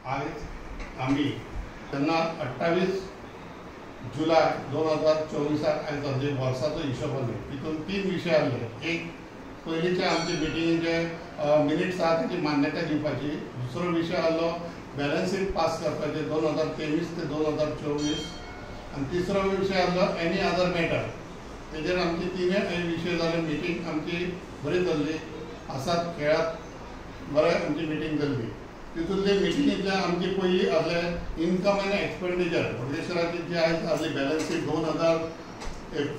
आज आम्ही त्यांना 28 जुलै 2024 आज म्हणजे वर्षाचो हिशोब आले तितून 3 विषय आले। एक पयलींचे आमची मिटिंगेचे मिनिट्स आहा त्याची मान्यता दिवपाची। दुसरो विषय आलो बॅलन्स शीट पास करपाचे 2023 ते 2024 आणि तिसरो विषय आलो एनी अदर मॅटर। तेजेर आमची तिनूय विषय जाले। मिटींग आमची बरी जाल्ली आसात खेळात बरें आमची मिटींग जाल्ली। तितूंतले मिटिंगेंतले आमची पयली आसले इनकम आनी एक्सपेंडिचर बोडगेश्वराची जी आयज आसली बॅलन्स शीट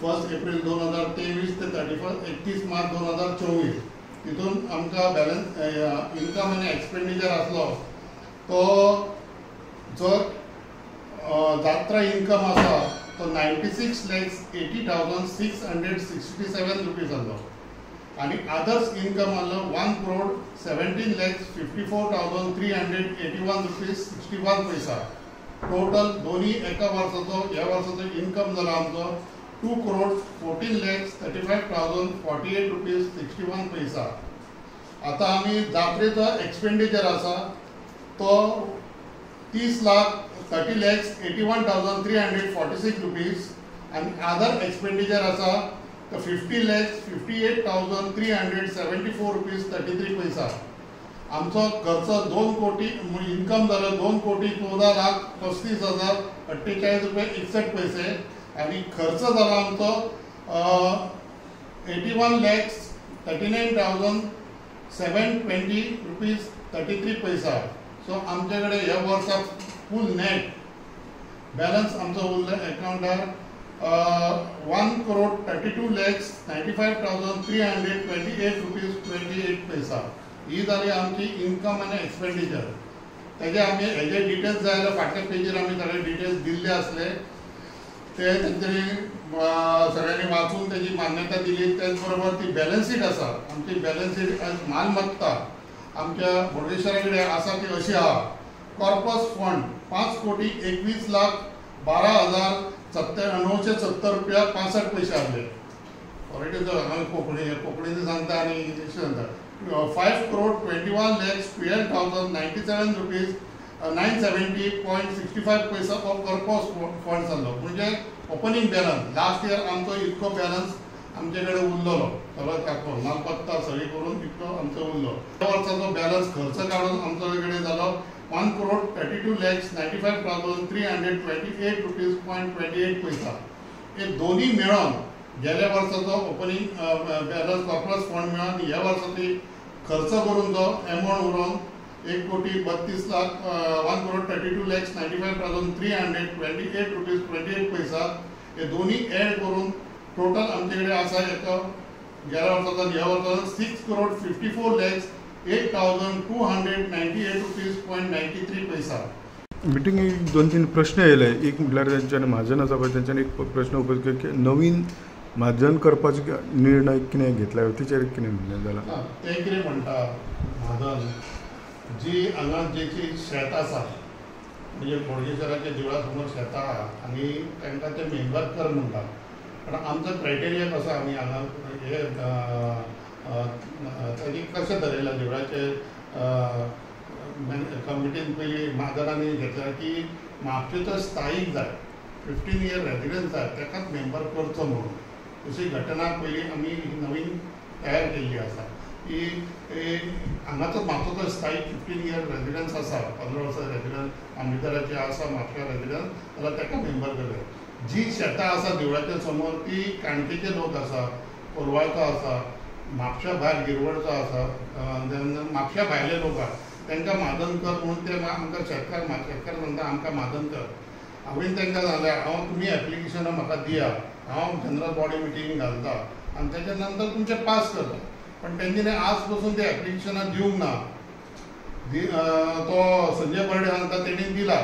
1 एप्रिल 2023 ते 31 मार्च 2024 तितून आमकां बॅलन्स इनकम आनी एक्सपेंडिचर आसलो तो जो जात्रा इनकम आसा तो 96,80,667 रुपीज आसलो आणि अदर्स इनकम आलो 1,17,54,381 रुपीज 61 पैसा। टोटल दोन्ही एका वर्षाचो ह्या वर्षाचो इनकम जाला आमचो 2,14,35,048 रुपीज 61 पैसा। आता आम्ही जात्रेचो एक्सपेंडिचर आसा तो 30,30,81,346 रुपीज आणि अदर एक्सपेंडिचर आसा तो 50,58,374 रुपीज 33 पैसा। आमचो खर्च 2 कोटी इनकम जालो 2,14,35,048 रुपये 61 पैसे आणि खर्च जाला आमचो 81,39,720 रुपीज 33 पैसा। सो आमचे कडेन ह्या वर्साक फूल नेट बॅलन्स आमचो उरला अकाउंटार 1,32,95,328 रुपीज 28 पैसा। ही जाली आमची इनकम आनी एक्सपेंडिचर। तेजे आमी हेजे डिटेल्स जाय जाल्यार फाटल्या पेजीर आमी सगळे डिटेल्स दिल्ले आसले ते तेंच्यांनी सगळ्यांनी वाचून तेजी मान्यता दिली। त्याच बरोबर ती बॅलन्स शीट आसा आमची बॅलन्स शीट आज मालमत्ता आमच्या बोडगेश्वरा कडेन आसा ती अशी आहा। कॉर्पस फंड 5,21,12,970 रुपया 65 पैसे आसले। ऑलरेडी हांवें कोंकणीन सांगता आनी इंग्लिशीन सांगता 5,21,12,097 रुपीज 970.65 पैसा ऑफ कॉर्पस फंड जाल्लो। म्हणजे ओपनिंग बॅलन्स लास्ट इयर आमचो इतको बॅलन्स आमचे कडेन उरलेलो सगळो काडून मालमत्ता सगळी करून इतको आमचो उरलो। ह्या वर्साचो बॅलन्स खर्च काडून आमचे कडेन जालो 1,32,95,328 रुपीज 28 पैसा। हे दोन्ही मेळोन गेल्या वर्साचो ओपनिंग बॅलन्स कॉर्पस फंड मेळोन ह्या वर्साची खर्च करून जो एमाउंट उरोन 1,32,95,328 रुपीज 28 पैसा। हे दोन्ही एड करून टोटल आमचे कडेन आसा गेल्या वर्साचो ह्या वर्साचो 6,54,08,298 रुपीज 93 पैसा। मिटिंगेक 2-3 प्रश्न येयले। एक म्हटल्यार तेंच्यानी म्हाजन आसा पळय तेंच्यानी एक प्रश्न उपस्थित केला की नवीन म्हाजन करपाचो निर्णय कितें घेतला तेचेर कितें म्हणलें जालां? ते कितें म्हणटा म्हाजन जी हांगा जेची शेत आसा म्हणजे बोडगेश्वराच्या देवळा समोर शेत आहा आनी तांकां ते मेंबर कर म्हणटा। पण आमचो क्रायटेरिया कसो आमी हांगा हे ताजी कशें धरयला देवळाचे कमिटीन पयली म्हाजनांनी घेतला की म्हापशेचो स्थायीक जाय 15 इयर रेजिडन्स जाय ताकाच मेंबर करचो म्हणून। अशी घटना पयली आमी नवीन तयार केल्ली आसा की हांगाचो म्हापशेचो स्थायीक 15 इयर रेजिडन्स आसा 15 वर्सां रेजिडन्स आंबेडकराचे आसा म्हापशा रेजिडन्स जाल्यार ताका मेंबर करता। जी शेतां आसा देवळाच्या समोर ती काणकेचे लोक आसा कोलवाळचो आसा म्हापशा भायर गिरवडचो आसा म्हापशा भायले लोक आसा तांकां मादन कर म्हणून ते आमकां शेतकार सांगता आमकां मादन कर। हांवें तांकां सांगलें तुमी एप्लिकेशनां म्हाका दिया हांव जनरल बॉडी मिटींग घालता आनी तेच्या नंतर तुमचे पास करता। पण तेंच्यांनी आज पासून ते एप्लिकेशनां दिवंक ना। तो संजय बर्डे सांगता तेणी दिला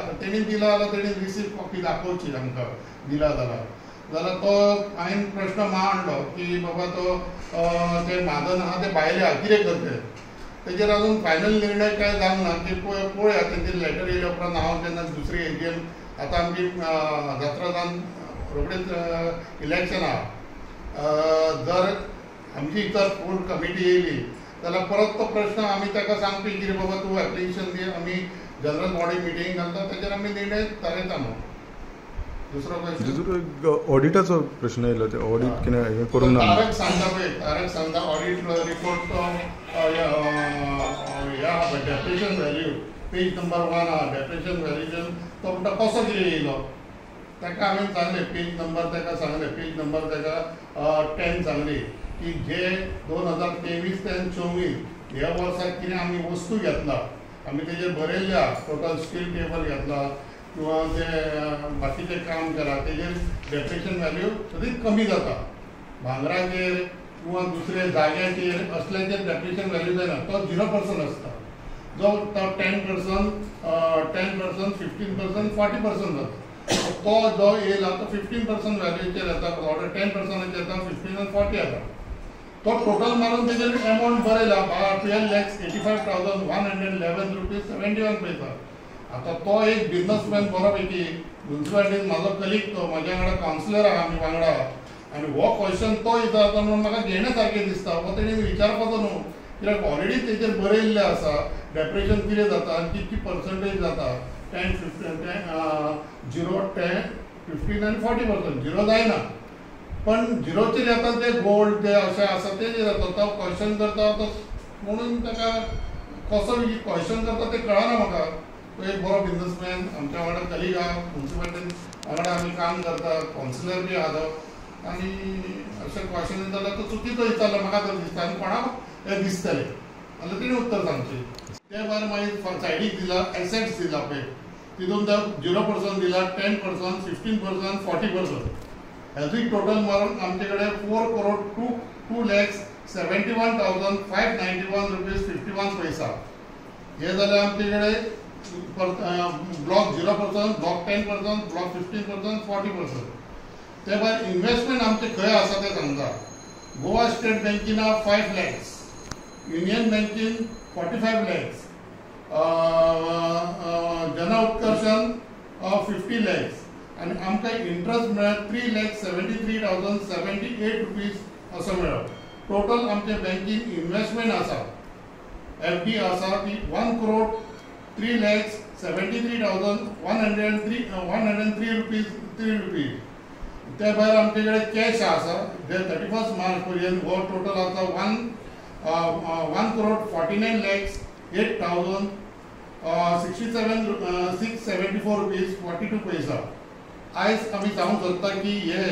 जाल्यार तेणी रिसीव कॉपी दाखोवची आमकां दिला जाल्यार तो हांवें प्रश्न मांडलो की बाबा तो ते म्हादन आहा ते भायले आहा कितें करचे तेजेर अजून फायनल निर्णय काय जावंक ना की पळोवया तेंचे लेटर येयल्या उपरांत हांव जेन्ना दुसरी एजीएम आतां आमची जात्रा जावन रोखडेच इलेक्शन आहा जर आमची जर फूल कमिटी येयली जाल्यार परत तो प्रश्न आमी ताका सांगपी की बाबा तूं एप्लिकेशन दी, आमी जनरल बॉडी मिटींग घालता, ताचेर आमी निर्णय थारायता म्हणून. दुसरो क्वेश्चन दुसरो ऑडिटाचो प्रश्न येयलो, ते ऑडिट कितें हें करूंक ना. तारक सांगता पळय, तारक सांगता ऑडिट रिपोर्ट तो डेप्रिशन वॅल्यू पेज नंबर 1 आहा, डेप्रिशन वॅल्यूशन तो म्हणटा कसो कितें येयलो. ताका हांवें सांगलें पेज नंबर, ताका सांगलें पेज नंबर ताका 10 सांगली की जे 2023 ते 24 ह्या वर्साक कितें आमी वस्तू घेतला, आमी तेजेर बरयल्ले आहा, टोटल स्टील टेबल घेतला किंवा जे बाकीचें काम केलां तेजेर डेप्रिशन वॅल्यू सदींच कमी जाता. भांगराचेर किंवा दुसरे जाग्याचेर असल्याचेर डेप्रिशन वॅल्यू जायना, तो 0% आसता. जो तो 10%, 15%, 40% जाता. तो जो येयला तो 15% वॅल्यूचेर येता, ऑर्डर 10% येता, 15 आनी 40 येता. तो टोटल मारून तेजेर अमावंट बरयला 12,85,111 रुपीज 71 पैसा. आता तो एक बिझनसमॅन बरो पैकी म्युन्सिपालिटीन म्हाजो कलीग, तो म्हाज्या वांगडा कावन्सिलर आहा, आमी वांगडा, आनी हो क्वेश्चन तो विचारता म्हणून म्हाका घेणे सारकें दिसता. हो तेणी विचारपाचो न्हू, कित्याक ऑलरेडी तेजेर बरयल्लें आसा डेप्रिशन कितें जाता आनी कितकी पर्संटेज जाता. 10, 15, 0, 10, 15 आनी 40%. 0 जायना, पण 0चेर येता ते गोल्ड ते अशें आसा तेजेर जाता. तो क्वेश्चन करता तो म्हणून ताका कसो क्वेश्चन करता तें कळना म्हाका. तो एक बरो बिझनसमॅन, आमच्या वांगडा कलीग आहा, म्युन्सिपालिटीन वांगडा आमी काम करता, कावन्सिलर बी आहा तो. आनी अशें क्वेश्चन जाल्यार तो चुकीचो विचारलो म्हाका तर दिसता, आनी कोणाक हें दिसतलें जाल्यार तेणी उत्तर सांगचें. ते भायर मागीर सायडीक दिला एसेट्स दिला पळय, तितून तो 0% दिला, 10%, 15%, 40%. हेजूय टोटल मारून आमचे कडेन 4,02,71,591 रुपीज 51 पैसा. हे जाल्यार आमचे कडेन ब्लॉक 0%, ब्लॉक 10%, ब्लॉक 15%, 40%. ते भायर इन्व्हेस्टमेंट आमचे खंय आसा ते सांगता. गोवा स्टेट बँकीन 5 lakhs, युनियन बँकीन 45 lakhs, जन उत्कर्षण 50 lakhs, आनी आमकां इंट्रस्ट मेळ्ळ्या 3,73,078 रुपीज असो मेळ्ळो. टोटल आमचे बँकीन इन्व्हेस्टमेंट आसा, FD आसा ती 1,73,103 रुपीज 3 रुपीज. ते भायर आमचे कडेन कॅश आसा जे 31 मार्च पर्यंत हो टोटल आसा 1,48,08,674 रुपीज 42 पैसा. आयज आमी सांगूंक सोदता की हे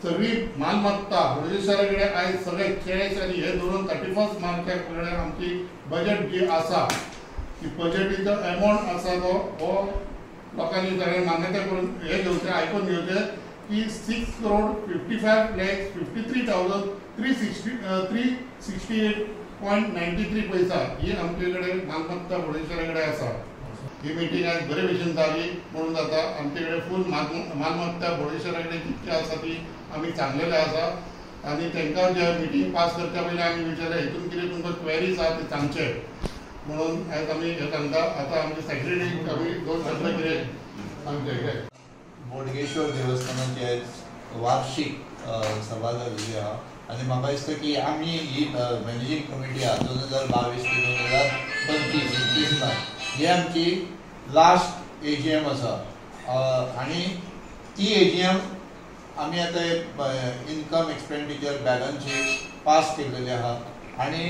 सगळी मालमत्ता बोडगेश्वरा कडेन आयज सगळे कॅश आनी हे धरून 31 मार्चा कडेन आमची बजेट जी आसा ती बजेटीचो अमावंट आसा तो हो लोकांनी सगळें मान्यता करून हे घेवचें, आयकून घेवचें की 6,53,368.93 पैसा ही आमचे कडेन मालमत्ता बोडगेश्वरा कडेन आसा. ही मिटींग आज बरे भशेन जाली म्हणून जाता. आमचे कडेन फूल मालमत्ता बोडगेश्वरा कडेन जितकी आसा ती आमी सांगलेले आसा. आनी तांकां जे मिटींग पास करच्या पयलीं आमी विचारलें हितून कितें तुमकां क्वेरीज आहा ते सांगचे म्हणून आयज आमी हे सांगता. आतां आमचे सेक्रेटरीक आमी 2 शब्द कितें सांगचे. बोडगेश्वर देवस्थानाची आयज वार्षिक सभा जाल्ली आहा आनी म्हाका दिसता की आमी ही मॅनेजींग कमिटी आहा 2022 ते 2025 ही आमची लास्ट AGM आसा. आनी ती AGM आमी आतां income expenditure balance sheet pass केलेली आहा आनी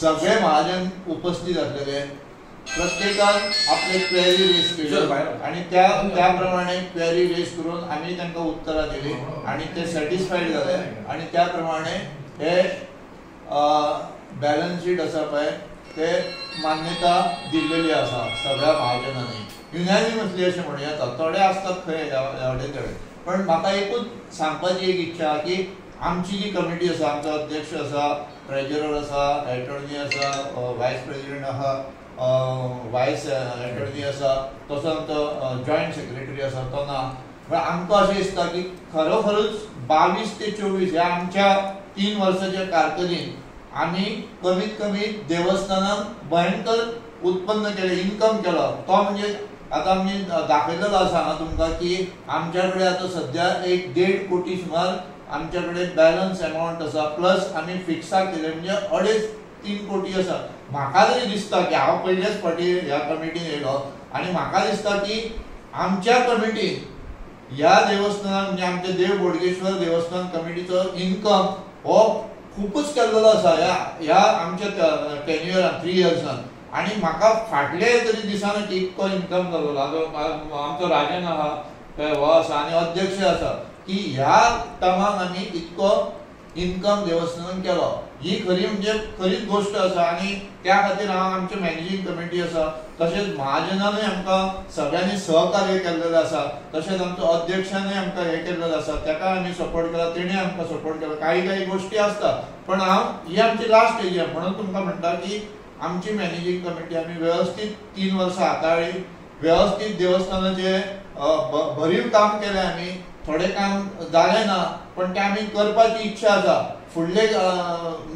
सगळे महाजन उपस्थित आसलेले. प्रत्येकान आपले क्वेरी रेज केली आणि त्या प्रमाणे क्वेरी रेज करून आम्ही तांकां उत्तरां दिली आणि ते सॅटिस्फाईड जाले आणि त्या प्रमाणे हे बॅलन्स शीट आसा पळय ते मान्यता दिल्लेली आसा सगळ्या महाजनांनी. युनॅनिमसली अशें म्हणूं येता, थोडे आसतात खंय एवढे थोडे. पण म्हाका एकूच सांगपाची एक इच्छा की आमची जी कमिटी आसा, आमचो अध्यक्ष आसा, ट्रेजरर आसा, एटर्नी आसा, वायस प्रेसिडेंट आहा, वायस एटर्नी आसा, तसो आमचो जॉयंट सेक्रेटरी आसा तो ना. आमकां अशें दिसता की खरोखरूच 22 ते 24 ह्या आमच्या 3 वर्साच्या कारकिर्दीत आमी कमीत कमी देवस्थानान भयंकर उत्पन्न केलें, इन्कम केलो. तो म्हणजे आतां आमी दाखयलेलो आसा हांगा तुमकां की आमच्या कडेन आतां सद्या 1.5 कोटी सुमार आमचे कडेन बॅलन्स अमावंट आसा प्लस आमी फिक्साक केले म्हणजे 2.5-3 कोटी आसा. म्हाका तरी दिसता की हांव पयलेच फावटी ह्या कमिटीन येयलो आनी म्हाका दिसता की आमच्या कमिटीन ह्या देवस्थानान म्हणजे आमच्या देव बोडगेश्वर देवस्थान कमिटीचो इन्कम हो खूपच केल्लो आसा ह्या आमच्या टेन्युअरान 3 इयर्सान. आनी म्हाका फाटले तरी दिसान इतको इन्कम जाल्लो आमचो राजन आहा हो आसा आनी अध्यक्ष आसा की ह्या टर्मान आमी इतको इन्कम देवस्थानान केलो. ही खरी म्हणजे खरीच गोष्ट आसा आनी त्या खातीर हांव आमचे मॅनेजिंग कमिटी आसा तशेंच महाजनानूय आमकां सगळ्यांनी सहकार्य केल्लेलें आसा. तशेंच आमचो अध्यक्षानूय आमकां हें केल्लेलें आसा ताका आमी सपोर्ट केला तेणें आमकां सपोर्ट केला. काही गोश्टी आसता पण ही आमची लास्ट एज म्हणून तुमकां म्हणटा की आमची मॅनेजिंग कमिटी आमी वेवस्थीत 3 वर्सां हाताळ्ळी. वेवस्थीत देवस्थानाचे भरीव काम केलें आमी. थोडें काम जालें ना पण तें आमी करपाची इच्छा आसा. फुडले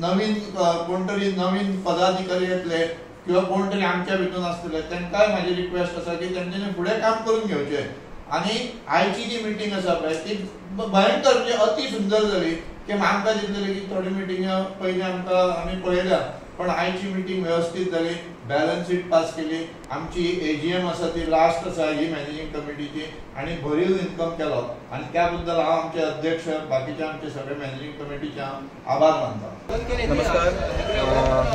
नवीन कोण तरी नवीन पदाधिकारी येतले किंवा कोण तरी आमच्या भितून आसतले तांकांय म्हाजी रिक्वेस्ट आसा की तेंच्यांनी फुडें काम करून घेवचें. आनी आयची जी मिटींग आसा पळय ती भयंकर म्हणजे अति सुंदर जाली की आमकां दिसलेलें की थोडी मिटींग पयलीं आमी पळयल्या पण आयची मिटींग वेवस्थीत जाली. बॅलन्स शीट पास केली. आमची AGM आसा ती लास्ट आसा ही मॅनेजिंग कमिटीची आनी भरीव इन्कम केलो आनी त्या बद्दल हांव आमचे अध्यक्ष बाकीचे आमचे सगळे मॅनेजिंग कमिटीचे आभार मानता. नमस्कार,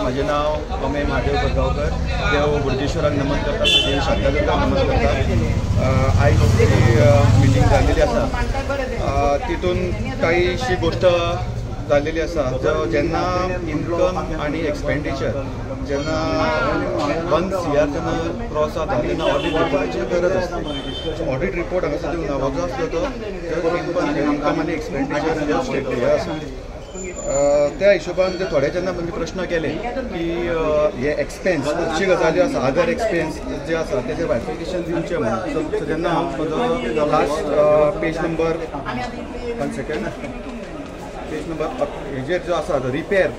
म्हजें नांव अमेय महादेव बदगांवकर. देव बोडगेश्वराक नमन करता, देव शांतादुर्गाक नमन करता. आयज मिटींग जाल्लेली आसा तितून काहीशी गोष्ट जाल्लेली आसा जेन्ना इन्कम आनी एक्सपेंडिचर जेन्ना 1 CR जेन्ना क्रॉस जाता तेन्ना ऑडिट रिपोर्टाची गरज आसता. ऑडिट रिपोर्ट हांगासर दिवंक ना हो जो आसलो तो इन्कम आनी एक्सपेंडिचर स्टेटमेंट आसा. त्या हिशोबान थोडे जेन्ना म्हणजे प्रश्न केले की हे एक्सपेन्स खुबशी गजाली आसा अदर एक्सपेन्स जे आसा तेजे वायफिकेशन दिवचें म्हणून. सो जेन्ना हांव म्हजो last page number 1 second page number हेजेर जो आसा तो repair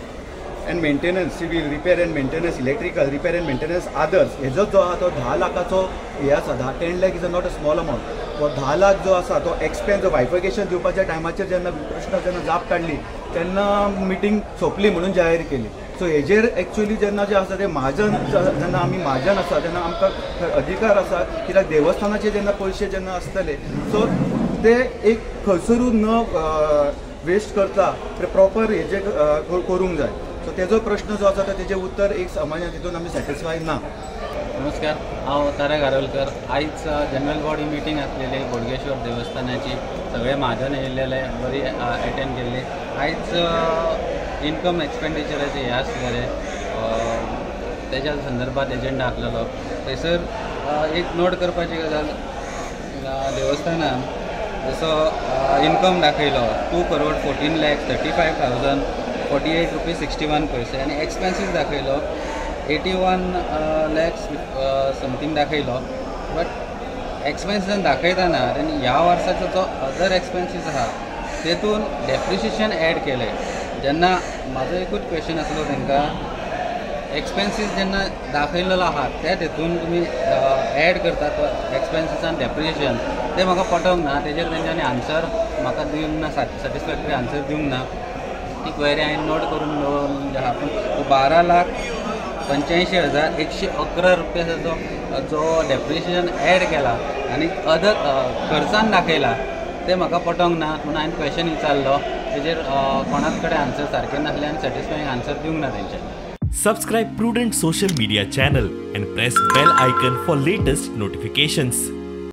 and maintenance civil repair and maintenance electrical repair and maintenance others हेजो जो आसा तो 10 लाखाचो हे आसा 10 lakh is not a small amount. तो 10 लाख जो आसा तो एक्सपेन्स वायफिकेशन दिवपाच्या टायमाचेर जेन्ना प्रश्न जेन्ना जाप काडली तेन्ना मिटींग सोंपली म्हणून जाहीर केली. सो हेजेर एक्चुअली जेन्ना जे आसा ते महाजन जेन्ना आमी महाजन आसा तेन्ना आमकां अधिकार आसा कित्याक देवस्थानाचे जेन्ना पयशे जेन्ना आसतले सो ते एक खंयसरूय न वेस्ट करता प्रॉपर हेजे करूंक जाय. सो तेजो प्रश्न जो आसा तेजें उत्तर एक सामान्य तितून आमी सॅटिस्फाय ना. नमस्कार, हांव तारे गारोलकर. आयज जनरल बॉडी मिटींग आसलेली बोडगेश्वर देवस्थानाची. सगळे महाजन येयलेले बरी अटेंड केल्ली. आयज इन्कम एक्सपेंडिचराचे हे आसलेले तेज्या संदर्भात एजेंडा आसलेलो. थंयसर एक नोट करपाची गजाल देवस्थानान जसो इन्कम दाखयलो 2,14,35,048 रुपीज 61 पैसे आनी एक्सपेन्सीस दाखयलो 81 lakhs समथींग दाखयलो. बट एक्सपेन्सीस दाखयतना तेणी ह्या वर्साचो जो अदर एक्सपेन्सीस आहा तेतून डेप्रिशिएशन एड केले. जेन्ना म्हाजो एकूच क्वेश्चन आसलो तांकां एक्सपेन्सीस जेन्ना दाखयलेलो आहा त्या तेतून तुमी एड करतात एक्सपेन्सीस आनी डेप्रिशिएशन ते म्हाका पटोंक ना. तेजेर तेंच्यांनी आन्सर म्हाका दिवंक ना, सॅटिस्फॅक्टरी आन्सर दिवंक ना. ती क्वेरी हांवें नोट करून दवरलेली आहा. पूण 12,85,111 रुपयाचो जो डेप्रिशिएशन एड केला आनी अदर खर्चान दाखयला ते म्हाका पटोंक ना. म्हणून हांवें क्वेश्चन विचारलो तेजेर कोणाच कडेन आन्सर सारकें नासलें आनी सॅटिस्फायींग आन्सर दिवंक ना तेंच्यांनी. Subscribe Prudent social media channel and press bell icon for latest notifications.